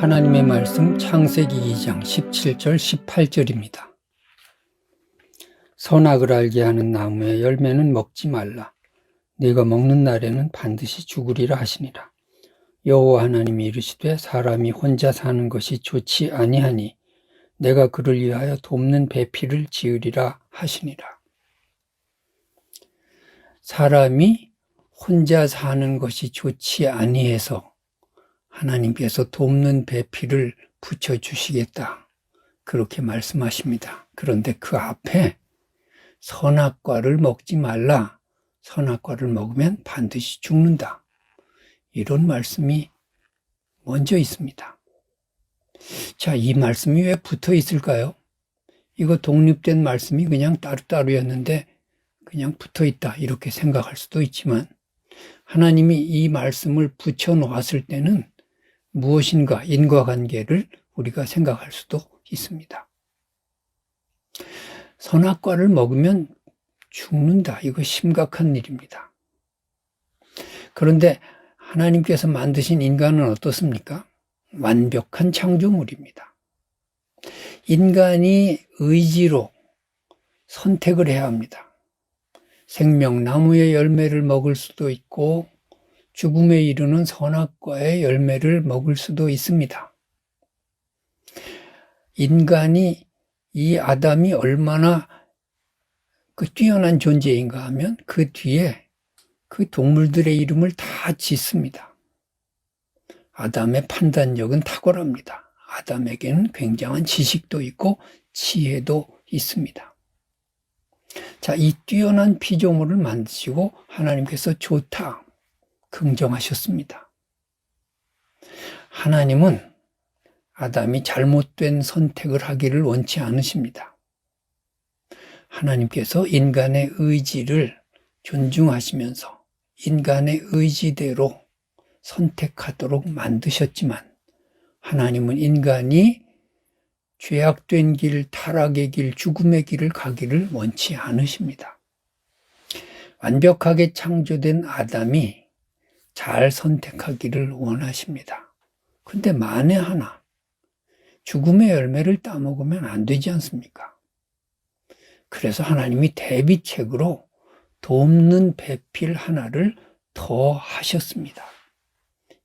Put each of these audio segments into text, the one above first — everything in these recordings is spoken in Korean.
하나님의 말씀 창세기 2장 17절 18절입니다. 선악을 알게 하는 나무의 열매는 먹지 말라. 네가 먹는 날에는 반드시 죽으리라 하시니라. 여호와 하나님이 이르시되 사람이 혼자 사는 것이 좋지 아니하니 내가 그를 위하여 돕는 배필을 지으리라 하시니라. 사람이 혼자 사는 것이 좋지 아니해서 하나님께서 돕는 배필을 붙여주시겠다, 그렇게 말씀하십니다. 그런데 그 앞에 선악과를 먹지 말라, 선악과를 먹으면 반드시 죽는다, 이런 말씀이 먼저 있습니다. 자, 이 말씀이 왜 붙어 있을까요? 이거 독립된 말씀이 그냥 따로따로였는데 그냥 붙어 있다, 이렇게 생각할 수도 있지만 하나님이 이 말씀을 붙여 놓았을 때는 무엇인가 인과관계를 우리가 생각할 수도 있습니다. 선악과를 먹으면 죽는다, 이거 심각한 일입니다. 그런데 하나님께서 만드신 인간은 어떻습니까? 완벽한 창조물입니다. 인간이 의지로 선택을 해야 합니다. 생명나무의 열매를 먹을 수도 있고 죽음에 이르는 선악과의 열매를 먹을 수도 있습니다. 인간이, 이 아담이 얼마나 뛰어난 존재인가 하면 그 뒤에 그 동물들의 이름을 다 짓습니다. 아담의 판단력은 탁월합니다. 아담에게는 굉장한 지식도 있고 지혜도 있습니다. 자, 이 뛰어난 피조물을 만드시고 하나님께서 좋다, 긍정하셨습니다. 하나님은 아담이 잘못된 선택을 하기를 원치 않으십니다. 하나님께서 인간의 의지를 존중하시면서 인간의 의지대로 선택하도록 만드셨지만 하나님은 인간이 죄악된 길, 타락의 길, 죽음의 길을 가기를 원치 않으십니다. 완벽하게 창조된 아담이 잘 선택하기를 원하십니다. 근데 만에 하나 죽음의 열매를 따먹으면 안 되지 않습니까? 그래서 하나님이 대비책으로 돕는 배필 하나를 더 하셨습니다.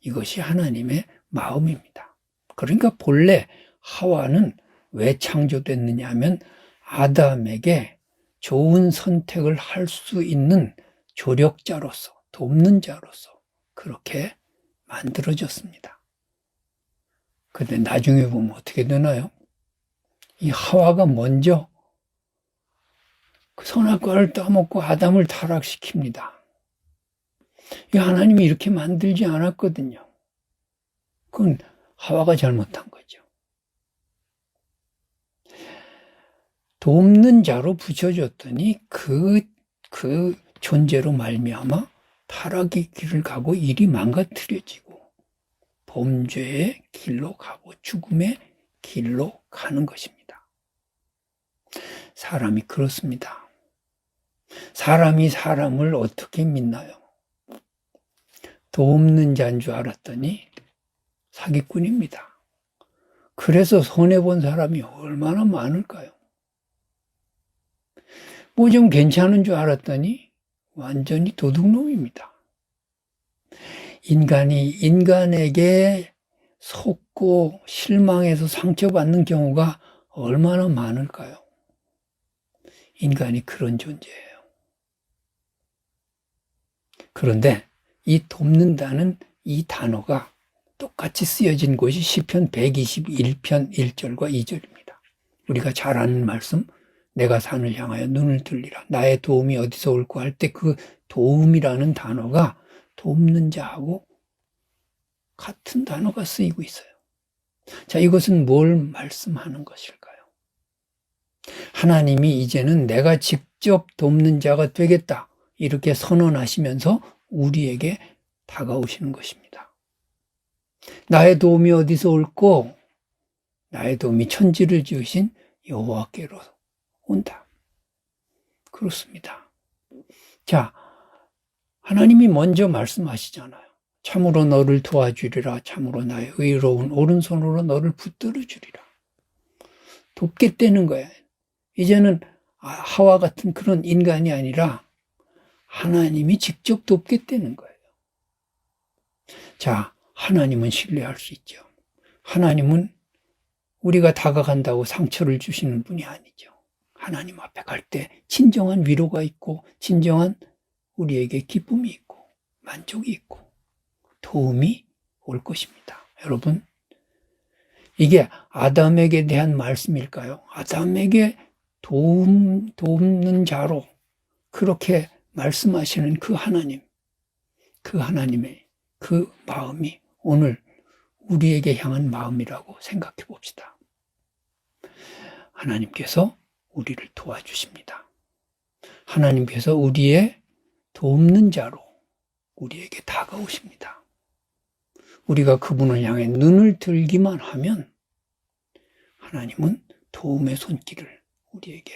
이것이 하나님의 마음입니다. 그러니까 본래 하와는 왜 창조됐느냐 하면 아담에게 좋은 선택을 할 수 있는 조력자로서, 돕는 자로서 그렇게 만들어졌습니다. 근데 나중에 보면 어떻게 되나요? 이 하와가 먼저 그 선악과를 따먹고 아담을 타락시킵니다. 이 하나님이 이렇게 만들지 않았거든요. 그건 하와가 잘못한 거죠. 돕는 자로 붙여줬더니 그 존재로 말미암아 타락의 길을 가고 일이 망가뜨려지고 범죄의 길로 가고 죽음의 길로 가는 것입니다. 사람이 그렇습니다. 사람이 사람을 어떻게 믿나요? 돕는 자인 줄 알았더니 사기꾼입니다. 그래서 손해본 사람이 얼마나 많을까요? 뭐 좀 괜찮은 줄 알았더니 완전히 도둑놈입니다. 인간이 인간에게 속고 실망해서 상처받는 경우가 얼마나 많을까요? 인간이 그런 존재예요. 그런데 이 돕는다는 이 단어가 똑같이 쓰여진 곳이 시편 121편 1절과 2절입니다. 우리가 잘 아는 말씀, 내가 산을 향하여 눈을 들리라. 나의 도움이 어디서 올까 할 때 그 도움이라는 단어가 돕는 자하고 같은 단어가 쓰이고 있어요. 자, 이것은 뭘 말씀하는 것일까요? 하나님이 이제는 내가 직접 돕는 자가 되겠다, 이렇게 선언하시면서 우리에게 다가오시는 것입니다. 나의 도움이 어디서 올꼬? 나의 도움이 천지를 지으신 여호와께로 온다. 그렇습니다. 자, 하나님이 먼저 말씀하시잖아요. 참으로 너를 도와주리라. 참으로 나의 의로운 오른손으로 너를 붙들어 주리라. 돕겠다는 거야. 이제는 하와 같은 그런 인간이 아니라 하나님이 직접 돕겠다는 거예요. 자, 하나님은 신뢰할 수 있죠. 하나님은 우리가 다가간다고 상처를 주시는 분이 아니죠. 하나님 앞에 갈 때 진정한 위로가 있고 진정한 우리에게 기쁨이 있고 만족이 있고 도움이 올 것입니다. 여러분, 이게 아담에게 대한 말씀일까요? 아담에게 돕는 자로 그렇게 말씀하시는 그 하나님, 그 하나님의 그 마음이 오늘 우리에게 향한 마음이라고 생각해 봅시다. 하나님께서 우리를 도와주십니다. 하나님께서 우리의 돕는 자로 우리에게 다가오십니다. 우리가 그분을 향해 눈을 들기만 하면 하나님은 도움의 손길을 우리에게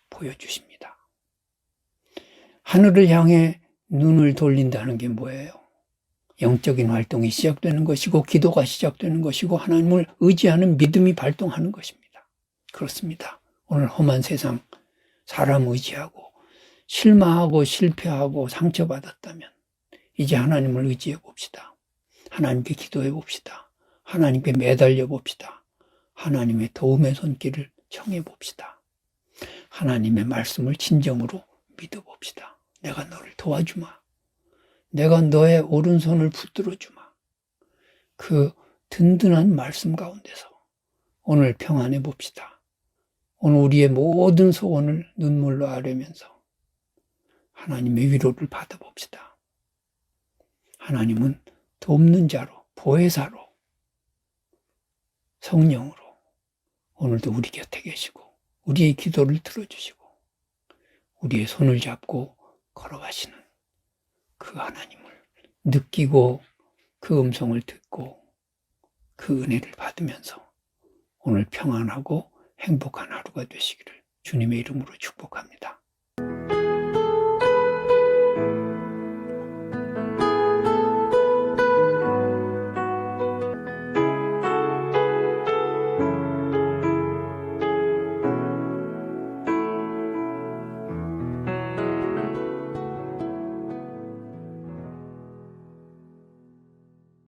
보여주십니다. 하늘을 향해 눈을 돌린다는 게 뭐예요? 영적인 활동이 시작되는 것이고 기도가 시작되는 것이고 하나님을 의지하는 믿음이 발동하는 것입니다. 그렇습니다. 오늘 험한 세상 사람 의지하고 실망하고 실패하고 상처받았다면 이제 하나님을 의지해 봅시다. 하나님께 기도해 봅시다. 하나님께 매달려 봅시다. 하나님의 도움의 손길을 청해 봅시다. 하나님의 말씀을 진정으로 믿어 봅시다. 내가 너를 도와주마. 내가 너의 오른손을 붙들어 주마. 그 든든한 말씀 가운데서 오늘 평안해 봅시다. 오늘 우리의 모든 소원을 눈물로 아뢰면서 하나님의 위로를 받아 봅시다. 하나님은 돕는 자로, 보혜사로, 성령으로 오늘도 우리 곁에 계시고 우리의 기도를 들어주시고 우리의 손을 잡고 걸어가시는 그 하나님을 느끼고 그 음성을 듣고 그 은혜를 받으면서 오늘 평안하고 행복한 하루가 되시기를 주님의 이름으로 축복합니다.